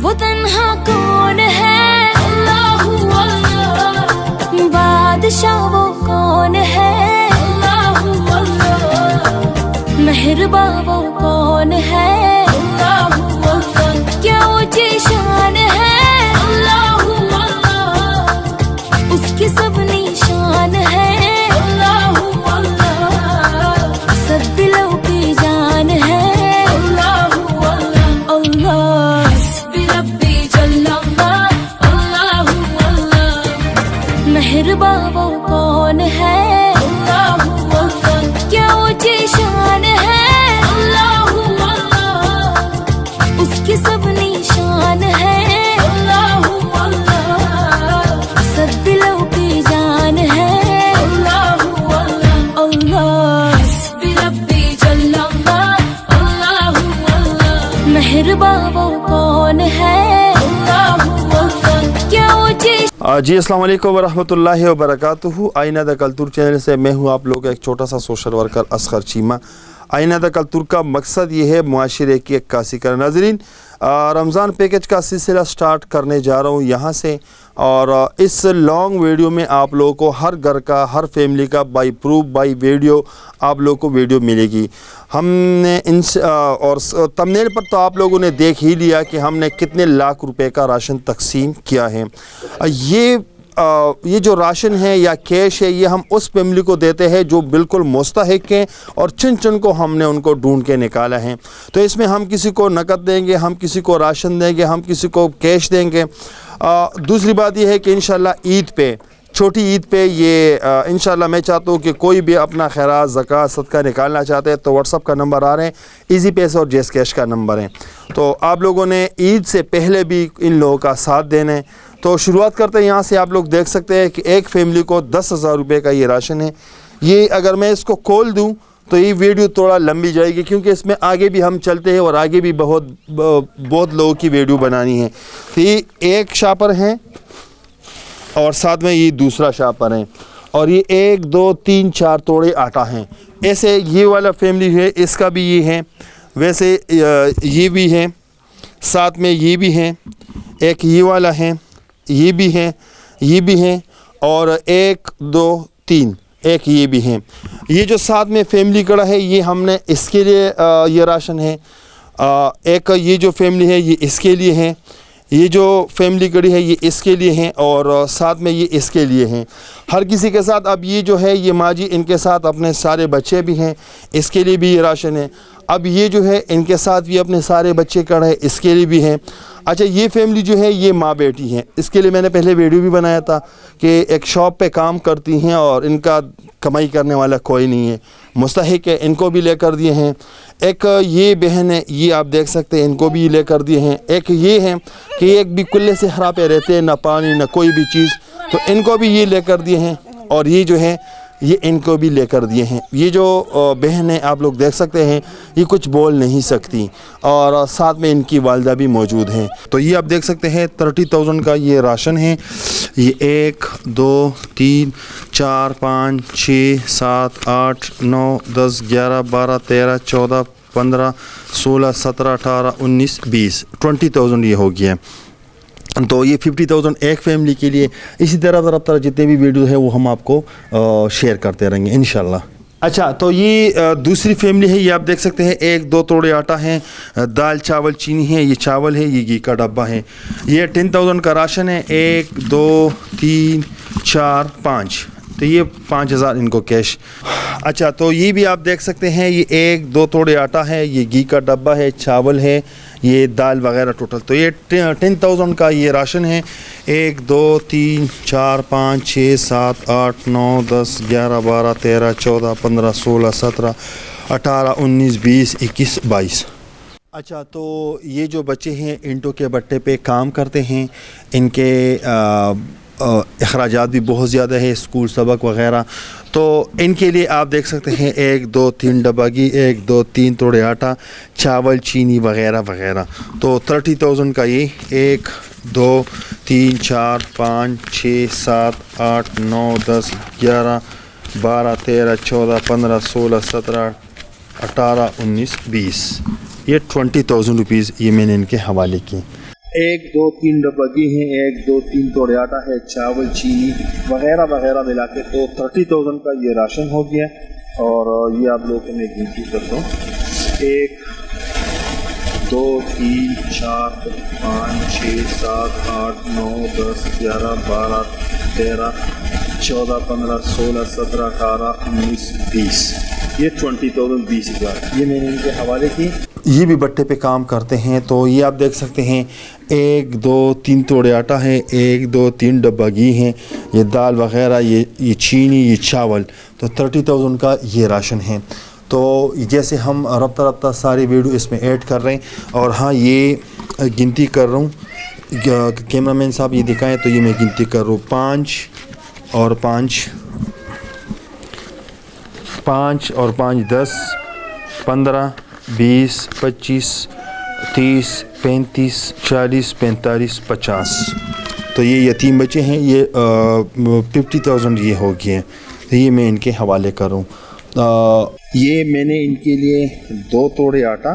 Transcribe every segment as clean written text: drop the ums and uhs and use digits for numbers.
वो तन्हा कौन है, अल्लाहू अल्लाह। बादशाह वो कौन है, अल्लाहू अल्लाह। मेहरबा वो कौन है, अल्लाहू अल्लाह। क्या ऊंची शान है, अल्लाहू अल्लाह। उसकी सब निशान है, अल्लाहू अल्लाह। सब दिलों की जान है, अल्लाहू अल्लाह। अल्लाह हस्बी रब्बी जल्लल्लाह, अल्लाहू अल्लाह। मेहरबा वो कौन है, अल्लाहू अल्लाह। क्या ऊंची शान है, अल्लाहू अल्लाह। उसकी सब निशान है, अल्लाहू अल्लाह। सब दिलों की जान है, अल्लाहू अल्लाह। अल्लाह हस्बी रब्बी जल्लल्लाह, अल्लाहू अल्लाह। मेहरबा वो कौन है, अल्लाहू अल्लाह। क्या ऊंची जी अस्सलाम वालेकुम वरहमतुल्लाहि वबरकातुहू। आईना द कल्तुर चैनल से मैं हूँ आप लोग का एक छोटा सा सोशल वर्कर असगर चीमा। आईना द कल्तुर का मकसद ये है मुआशरे की अक्कासी का। नाज़रीन, रमज़ान पैकेज का सिलसिला स्टार्ट करने जा रहा हूँ यहाँ से, और इस लॉन्ग वीडियो में आप लोगों को हर घर का, हर फैमिली का बाई प्रूफ बाई वीडियो आप लोगों को वीडियो मिलेगी। हमने इन और थंबनेल पर तो आप लोगों ने देख ही लिया कि हमने कितने लाख रुपए का राशन तकसीम किया है। ये जो राशन है या कैश है, ये हम उस फैमिली को देते हैं जो बिल्कुल मुस्तहिक हैं, और चिन चिन को हमने उनको ढूंढ के निकाला है। तो इसमें हम किसी को नकद देंगे, हम किसी को राशन देंगे, हम किसी को कैश देंगे। दूसरी बात यह है कि इंशाल्लाह ईद पे, छोटी ईद पे ये इंशाल्लाह मैं चाहता हूँ कि कोई भी अपना खैरात, ज़कात, सदका निकालना चाहते हैं तो व्हाट्सअप का नंबर आ रहे हैं, इजी पैसे और जेस कैश का नंबर है। तो आप लोगों ने ईद से पहले भी इन लोगों का साथ देना है। तो शुरुआत करते हैं यहाँ से। आप लोग देख सकते हैं कि एक फैमिली को 10,000 रुपये का ये राशन है। ये अगर मैं इसको खोल दूँ तो ये वीडियो थोड़ा लंबी जाएगी, क्योंकि इसमें आगे भी हम चलते हैं और आगे भी बहुत लोगों की वीडियो बनानी है। तो ये एक शापर है और साथ में ये दूसरा शापर है, और ये 1 2 3 4 तोड़े आटा हैं। ऐसे ये वाला फैमिली है, इसका भी ये है, वैसे ये भी है, साथ में ये भी है, एक ये वाला है, ये भी है, ये भी है, और 1 2 3 एक ये भी है। ये जो साथ में फैमिली कड़ा है, ये हमने इसके लिए ये राशन है। एक ये जो फैमिली है ये इसके लिए है, ये जो फैमिली कड़ी है ये इसके लिए हैं, और साथ में ये इसके लिए हैं। हर किसी के साथ अब ये जो है ये माँ जी, इनके साथ अपने सारे बच्चे भी हैं, इसके लिए भी ये राशन है। अब ये जो है इनके साथ भी अपने सारे बच्चे कड़ा है, इसके लिए भी हैं। अच्छा, ये फैमिली जो है ये माँ बेटी हैं। इसके लिए मैंने पहले वीडियो भी बनाया था कि एक शॉप पे काम करती हैं और इनका कमाई करने वाला कोई नहीं है, मुस्तहिक है, इनको भी लेकर दिए हैं। एक ये बहन है, ये आप देख सकते हैं, इनको भी लेकर दिए हैं। एक ये है कि एक भी कुल्ले से हरा पे रहते हैं, ना पानी ना कोई भी चीज़, तो इनको भी ये लेकर दिए हैं। और ये जो है ये इनको भी लेकर दिए हैं। ये जो बहन है आप लोग देख सकते हैं, ये कुछ बोल नहीं सकती, और साथ में इनकी वालदा भी मौजूद हैं। तो ये आप देख सकते हैं 30,000 का ये राशन है। ये 1 2 3 4 5 6 7 8 9 10 11 12 13 14 15 16 17 18 19 20 20,000 ये हो गया। तो ये 50,000 एक फैमिली के लिए। इसी तरह जितने भी वीडियो है वो हम आपको शेयर करते रहेंगे इंशाल्लाह। अच्छा, तो ये दूसरी फैमिली है, ये आप देख सकते हैं 1 2 तोड़े आटा है, दाल चावल चीनी है, ये चावल है, ये घी का डब्बा है। ये 10,000 का राशन है, 1 2 3 4 5, तो ये 5,000 इनको कैश। अच्छा, तो ये भी आप देख सकते हैं, ये 1 2 तोड़े आटा है, ये घी का डब्बा है, चावल है, ये दाल वगैरह टोटल। तो ये 10,000 का ये राशन है। 1 2 3 4 5 6 7 8 9 10 11 12 13 14 15 16 17 18 19 20 21 22। अच्छा, तो ये जो बच्चे हैं इंटो के बट्टे पे काम करते हैं, इनके अखराजात भी बहुत ज़्यादा है, स्कूल सबक वग़ैरह। तो इनके लिए आप देख सकते हैं 1 2 3 डब्बा घी, 1 2 3 तोड़े आटा, चावल चीनी वग़ैरह वग़ैरह। तो 30,000 का ये 1 2 3 4 5 6 7 8 9 10 11 12 13 14 15 16 17 18 19 20, ये 20,000 रुपीज़ ये मैंने इनके हवाले की। 1 2 3 डब्बा घी हैं, 1 2 3 तोड़े आटा है, चावल, चीनी वगैरह वगैरह मिला के तो 30,000 का ये राशन हो गया। और ये आप लोगों को मैं गिनती करता हूँ, 1 2 3 4 5 6 7 8 9 10 11 12 13 14 15 16 17 18 19 20, ये 20,000 20,000 ये मैंने इनके हवाले की। ये भी भट्टे पे काम करते हैं। तो ये आप देख सकते हैं 1 2 3 तोड़े आटा है, 1 2 3 डब्बा घी है, ये दाल वगैरह, ये चीनी, ये चावल, तो 30,000 का ये राशन है। तो जैसे हम रफ्ता रफ्ता सारी वीडियो इसमें ऐड कर रहे हैं। और हाँ, ये गिनती कर रहा हूँ, कैमरामैन साहब ये दिखाएं तो ये मैं गिनती कर रहा हूँ, 5 और 5 और 5 10 15 20 25 30 35 40 45 50, तो ये यतीम बच्चे हैं, ये 50,000 ये हो गए हैं। तो ये मैं इनके हवाले करूँ। ये मैंने इनके लिए 2 तोड़े आटा,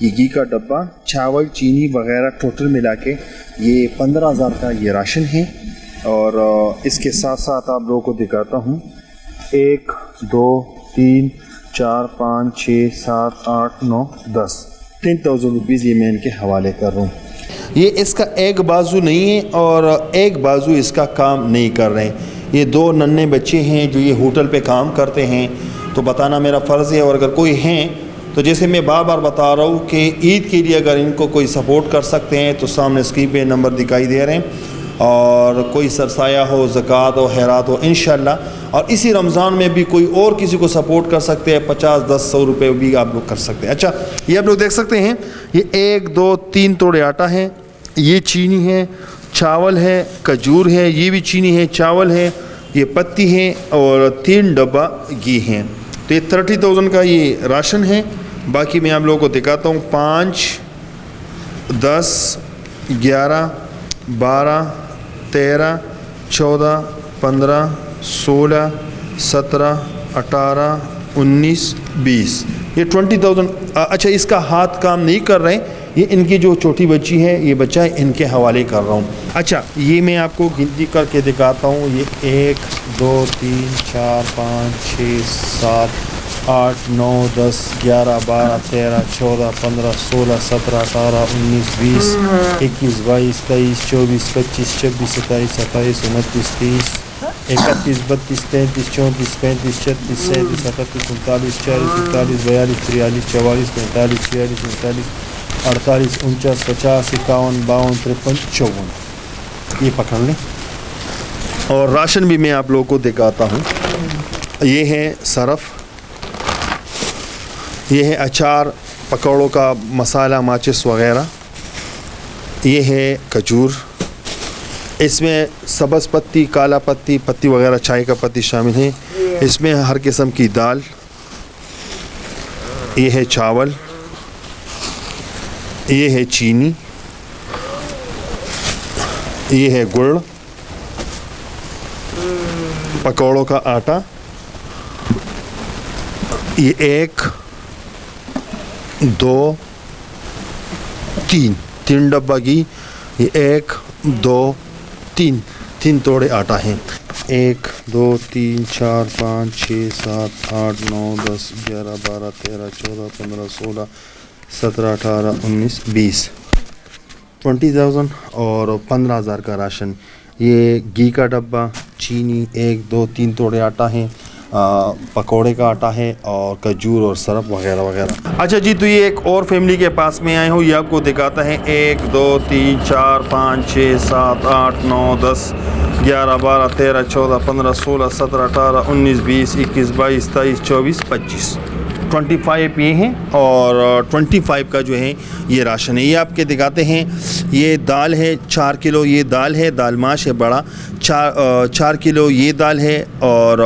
ये घी का डब्बा, चावल, चीनी वगैरह टोटल मिला के ये 15,000 का ये राशन है। और इसके साथ साथ आप लोगों को दिखाता हूँ, 1 2 3 4 5 6 7 8 9 10, 10,000 रुपीज़ ये मैं इनके हवाले कर रहा हूँ। ये इसका एक बाजू नहीं है और एक बाजू इसका काम नहीं कर रहे हैं। ये 2 नन्हे बच्चे हैं जो ये होटल पे काम करते हैं, तो बताना मेरा फ़र्ज़ है। और अगर कोई हैं तो जैसे मैं बार बार बता रहा हूँ कि ईद के लिए अगर इनको कोई सपोर्ट कर सकते हैं तो सामने स्क्रीन पे नंबर दिखाई दे रहे हैं। और कोई सरसाया हो, ज़कात हो, खैरात हो, इंशाल्लाह। और इसी रमज़ान में भी कोई और किसी को सपोर्ट कर सकते हैं, 50 10 100 रुपये भी आप लोग कर सकते हैं। अच्छा, ये आप लोग देख सकते हैं, ये 1 2 3 तोड़े आटा है, ये चीनी है, चावल है, खजूर है, ये भी चीनी है, चावल है, ये पत्ती है और 3 डब्बा घी है। तो ये 30,000 का ये राशन है। बाकी मैं आप लोगों को दिखाता हूँ, 5 10 11 12 13 14 15 16 17 18 19 20, ये 20,000। अच्छा, इसका हाथ काम नहीं कर रहे हैं, ये इनकी जो छोटी बच्ची है, ये बच्चा है, इनके हवाले कर रहा हूँ। अच्छा, ये मैं आपको गिनती करके दिखाता हूँ, ये 1 2 3 4 5 6 7 8 9 10 11 12 13 14 15 16 17 18 19 20 21 22 23 24 25 26 27 28 29 30 31 32 33 34 35 36 37 38 39 40 41 42 43 44 45 46 47 48 49 50 51 52 53 54, ये पकड़ लें। और राशन भी मैं आप लोगों को दिखाता हूँ। ये है सरफ, ये है अचार, पकौड़ों का मसाला, माचिस वगैरह, ये है खजूर, इसमें सब्ज़ पत्ती, काला पत्ती, पत्ती वगैरह, चाय का पत्ती शामिल है। इसमें हर किस्म की दाल, ये है चावल, ये है चीनी, ये है गुड़, पकौड़ों का आटा, ये 1 2 3 डब्बा घी, ये 1 2 3 तोड़े आटा हैं। 1 2 3 4 5 6 7 8 9 10 11 12 13 14 15 16 17 18 19 20, 20,000 और 15,000 का राशन। ये घी का डब्बा, चीनी, 1 2 3 तोड़े आटा है, पकोड़े का आटा है और खजूर और सरफ वगैरह वगैरह। अच्छा जी, तो ये एक और फैमिली के पास में आए हूँ, ये आपको दिखाता है। 1 2 3 4 5 6 7 8 9 10 11 12 13 14 15 16 17 18 19 20 21 22 23 24 25, 25 ये हैं और 25 का जो है ये राशन है। ये आपके दिखाते हैं, ये दाल है 4 किलो, ये दाल है, दाल माश है बड़ा, 4 किलो ये दाल है और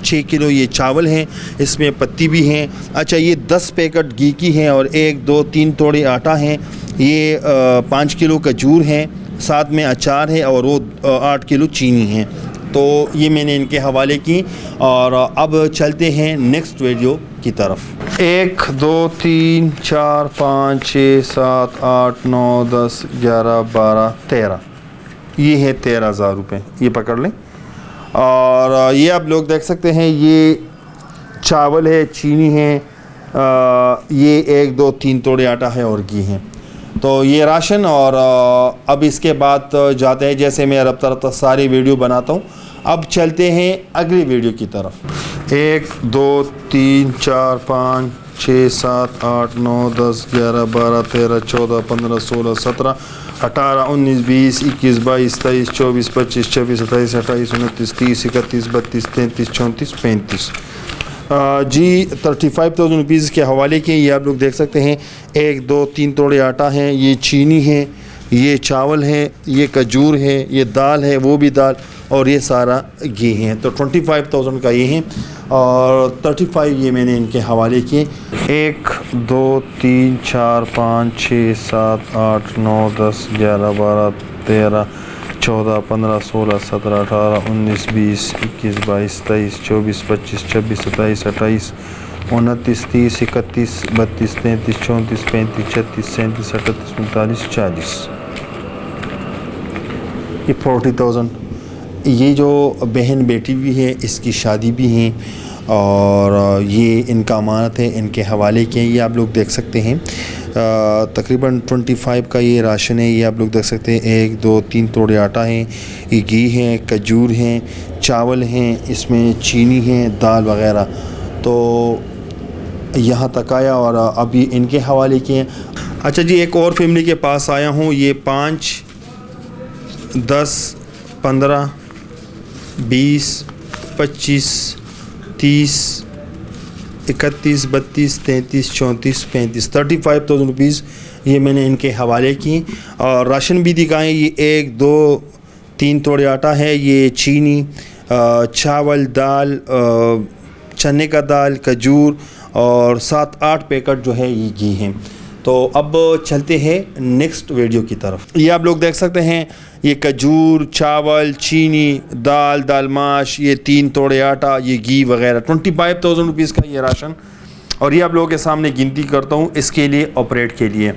6 किलो ये चावल हैं, इसमें पत्ती भी हैं। अच्छा, ये 10 पैकेट घी की हैं और 1 2 3 तोड़े आटा हैं, ये 5 किलो खजूर हैं, साथ में अचार है और वो 8 किलो चीनी है। तो ये मैंने इनके हवाले की। और अब चलते हैं नेक्स्ट वीडियो کی طرف. 1 2 3 4 5 6 7 8 9 10 11 12 13. یہ ہے 13,000 روپے. یہ پکڑ لیں. اور یہ آپ لوگ دیکھ سکتے ہیں یہ چاول ہے, چینی ہے, یہ 1 2 3 توڑے آٹا ہے اور گھی ہے. تو یہ راشن. اور اب اس کے بعد جاتے ہیں, جیسے میں رفتہ رفتہ ساری ویڈیو بناتا ہوں, اب چلتے ہیں اگلی ویڈیو کی طرف. 1 2 3 4 5 6 7 8 9 10 11 12 13 14 15 16 17 18 19 20 21 22 23 24 25 26 27 28 29 30 31 32 33 34 35. جی 35,000 روپیز کے حوالے کے یہ آپ لوگ دیکھ سکتے ہیں. 1 2 3 توڑے آٹا ہیں, یہ چینی ہے, یہ چاول ہے, یہ کھجور ہے, یہ دال ہے, وہ بھی دال, اور یہ سارا گھی ہے. تو 25,000 کا یہ ہے, اور 35 یہ میں نے ان کے حوالے کیے. 1 2 3 4 5 6 7 8 9 10 11 12 13 14 15 16 17 18 19 20 21 22 23 24 25 26 27 28 29 30 31 32 33 34 35 36 37 38 39 40. یہ 40,000. یہ جو بہن بیٹی بھی ہے اس کی شادی بھی ہیں, اور یہ ان کا امانت ہے, ان کے حوالے کے. یہ آپ لوگ دیکھ سکتے ہیں تقریباً 25 کا یہ راشن ہے. یہ آپ لوگ دیکھ سکتے ہیں 1 2 3 توڑے آٹا ہیں, یہ گھی ہے, کھجور ہیں, چاول ہیں, اس میں چینی ہے, دال وغیرہ. تو یہاں تک آیا, اور ابھی ان کے حوالے کے. اچھا جی, ایک اور فیملی کے پاس آیا ہوں. یہ 5 10 15 20 25 30 31 32 33 34 35 35,000 روپیز یہ میں نے ان کے حوالے کی. اور راشن بھی دکھائیں. یہ 1 2 3 توڑے آٹا ہے, یہ چینی, چاول, دال, چنے کا دال, کھجور, اور 7-8 پیکٹ جو ہے یہ گھی ہیں. تو اب چلتے ہیں نیکسٹ ویڈیو کی طرف. یہ آپ لوگ دیکھ سکتے ہیں یہ کھجور, چاول, چینی, دال, دال ماش, یہ 3 توڑے آٹا, یہ گھی وغیرہ. 25,000 روپیز کا یہ راشن. اور یہ آپ لوگوں کے سامنے گنتی کرتا ہوں اس کے لیے, آپریٹ کے لیے.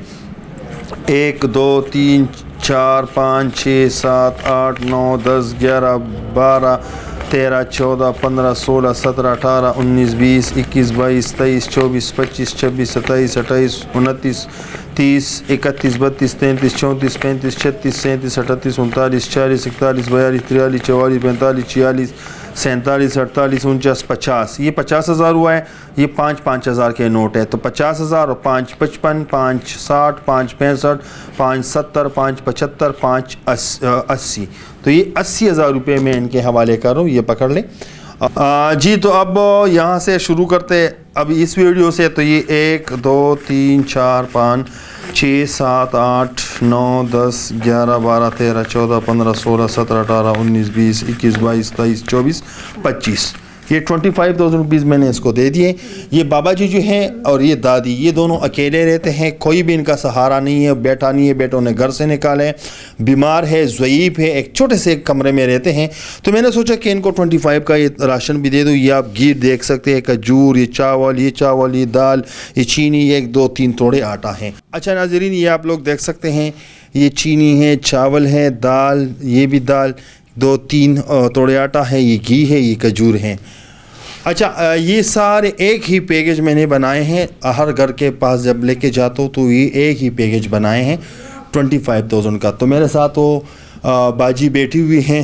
1 2 3 4 5 6 7 8 9 10 11 12 13 14 15 16 17 18 19 20 21 22 23 24 25 26 27 28 29 30 31 32 33 34 35 36 37 38 39 40 41 42 43 44 45 46 47 48 49 50. یہ 50,000 ہوا ہے. یہ 5,000 کے نوٹ ہے. تو 50,000 اور 5 55 5 60 5 65 5 70 5 75 5 80. تو یہ 80,000 روپے میں ان کے حوالے کر رہا ہوں. یہ پکڑ لیں. جی تو اب یہاں سے شروع کرتے اب اس ویڈیو سے. تو یہ 1 2 3 4 5 6 7 8 9 10 11 12 13 14 15 16 17 18 19 20 21 22 23 24 25. یہ 25,000 روپیز میں نے اس کو دے دیے. یہ بابا جی جو ہیں اور یہ دادی, یہ دونوں اکیلے رہتے ہیں. کوئی بھی ان کا سہارا نہیں ہے, بیٹا نہیں ہے, بیٹوں نے گھر سے نکالے, بیمار ہے, ضعیف ہے, ایک چھوٹے سے کمرے میں رہتے ہیں. تو میں نے سوچا کہ ان کو 25 کا یہ راشن بھی دے دوں. یہ آپ گھی دیکھ سکتے ہیں, کھجور, یہ چاول, یہ دال, یہ چینی, 1 2 3 توڑے آٹا ہے. اچھا ناظرین, یہ آپ لوگ دیکھ سکتے ہیں یہ چینی ہے, چاول ہے, دال, یہ بھی دال, 2 3 توڑے آٹا ہے, یہ گھی ہے, یہ کھجور ہیں. اچھا یہ سارے ایک ہی پیکج میں نے بنائے ہیں. ہر گھر کے پاس جب لے کے جاتا ہوں تو یہ ایک ہی پیکج بنائے ہیں 25,000 کا. تو میرے ساتھ وہ باجی بیٹھی ہوئی ہیں,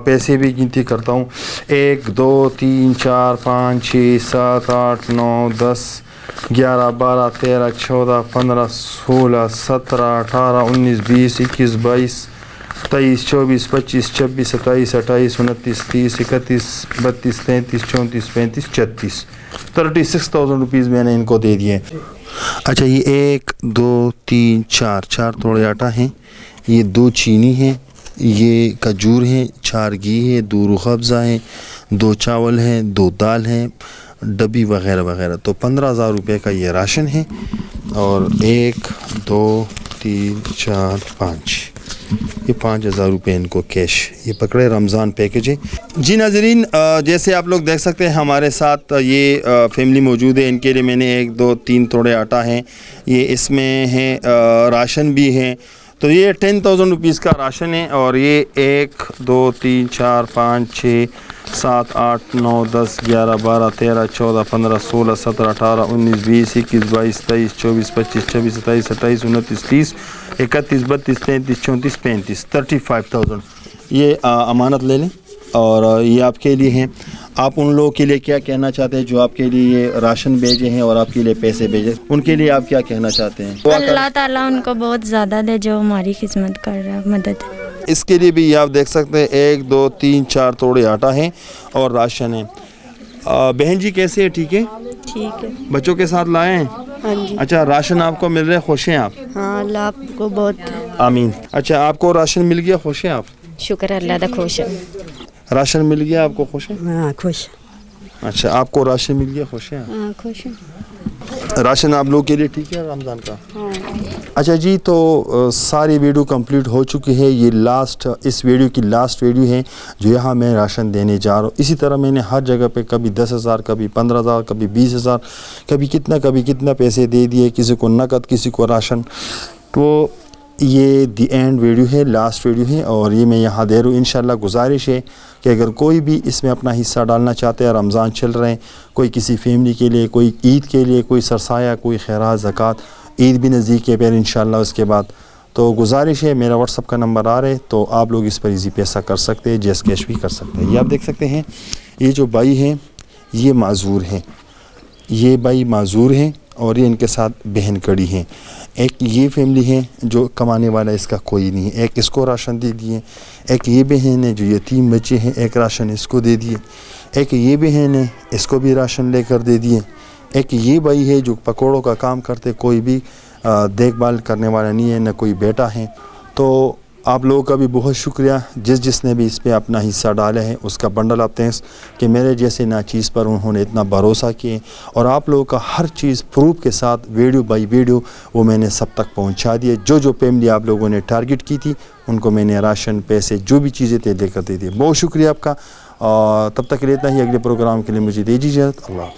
پیسے بھی گنتی کرتا ہوں. 1 2 3 4 5 6 7 8 9 10 11 12 13 14 15 16 17 18 19 20 21 22 23 24 25 26 27 28 29 30 31 32 33 34 35 36. 36,000 روپیز میں نے ان کو دے دیے. اچھا یہ 1 2 3 4 توڑے آٹا ہیں, یہ 2 چینی ہیں, یہ کھجور ہیں, 4 گھی ہے, 2 روح افزا ہیں, 2 چاول ہیں, 2 دال ہیں, ڈبی وغیرہ وغیرہ. تو 15,000 روپے کا یہ راشن ہے. اور 1 2 3 4 5 یہ 5000 روپے ان کو کیش، یہ پکڑے رمضان پیکیج ہے۔ جی ناظرین، جیسے آپ لوگ دیکھ سکتے ہیں ہمارے ساتھ یہ فیملی موجود ہے، ان کے لیے میں نے 1 2 3 توڑے آٹا ہے، یہ اس میں ہے راشن بھی ہے، تو یہ 10,000 روپیز کا راشن ہے، اور یہ 1 2 3 4 5 6 7 8 9 10 11 12 13 14 15 16 17 18 19 20 21 22 23 24 25 26 27 28 29 30 31 32 33 34 35 35,000 یہ امانت لے لیں، اور یہ آپ کے لیے ہیں۔ آپ ان لوگوں کے لیے کیا کہنا چاہتے ہیں جو آپ کے لیے یہ راشن بھیجے ہیں اور آپ کے لیے پیسے بھیجے، ان کے لیے آپ کیا کہنا چاہتے ہیں؟ اللہ تعالیٰ ان کو بہت زیادہ دے جو ہماری خدمت کر رہا ہے، مدد۔ اس کے لیے بھی یہ آپ دیکھ سکتے ہیں 1 2 3 4 توڑے آٹا ہیں اور راشن ہے۔ بہن جی کیسے ہے؟ ٹھیک ہے؟ ٹھیک ہے، بچوں کے ساتھ لائے ہیں؟ ہاں جی، اچھا، راشن آپ کو مل رہے، خوش ہیں آپ؟ ہاں اللہ آپ کو بہت آمین۔ اچھا، آپ کو راشن مل گیا، خوش ہیں آپ؟ شکر اللہ دا، خوش ہے، راشن مل گیا، آپ کو خوش ہیں؟ ہاں خوش، اچھا، آپ کو راشن مل گیا، خوش ہیں ہاں خوش ہے، آپ؟ راشن آپ لوگوں کے لیے ٹھیک ہے رمضان کا؟ اچھا جی، تو ساری ویڈیو کمپلیٹ ہو چکی ہے، یہ اس ویڈیو کی لاسٹ ویڈیو ہے جو یہاں میں راشن دینے جا رہا ہوں۔ اسی طرح میں نے ہر جگہ پہ کبھی 10,000 کبھی 15,000 کبھی 20,000 کبھی کتنا پیسے دے دیے، کسی کو نقد کسی کو راشن۔ تو یہ دی اینڈ ویڈیو ہے، لاسٹ ویڈیو ہے، اور یہ میں یہاں دے رہا ہوں۔ انشاءاللہ گزارش ہے کہ اگر کوئی بھی اس میں اپنا حصہ ڈالنا چاہتے ہیں، رمضان چل رہے ہیں، کوئی کسی فیملی کے لیے، کوئی عید کے لیے، کوئی سرسایہ، کوئی خیرات، زکوٰۃ، عید بھی نزدیک ہے پھر انشاءاللہ اس کے بعد، تو گزارش ہے، میرا واٹس اپ کا نمبر آ رہا ہے، تو آپ لوگ اس پر ایزی پیسہ کر سکتے ہیں، جیس کیش بھی کر سکتے ہیں۔ یہ آپ دیکھ سکتے ہیں، یہ جو بھائی ہیں یہ معذور ہیں، یہ بھائی معذور ہیں، اور یہ ان کے ساتھ بہن کڑی ہیں۔ ایک یہ فیملی ہے جو کمانے والا اس کا کوئی نہیں ہے، ایک اس کو راشن دے دیے، ایک یہ بہن ہے جو یتیم بچے ہیں، ایک راشن اس کو دے دیے، ایک یہ بہن ہے اس کو بھی راشن لے کر دے دیے، ایک یہ بھائی ہے جو پکوڑوں کا کام کرتے، کوئی بھی دیکھ بھال کرنے والا نہیں ہے، نہ کوئی بیٹا ہے۔ تو آپ لوگوں کا بھی بہت شکریہ، جس نے بھی اس پہ اپنا حصہ ڈالا ہے، اس کا بنڈل آف تھینکس، کہ میرے جیسے ناچیز پر انہوں نے اتنا بھروسہ کیے، اور آپ لوگوں کا ہر چیز پروف کے ساتھ ویڈیو بائی ویڈیو وہ میں نے سب تک پہنچا دیے۔ جو فیملی آپ لوگوں نے ٹارگٹ کی تھی ان کو میں نے راشن، پیسے، جو بھی چیزیں تھے لے کر دے دیے۔ بہت شکریہ آپ کا، اور تب تک کے لیے اتنا ہی، اگلے پروگرام کے لیے مجھے دیجیے اجازت۔ اللہ حافظ۔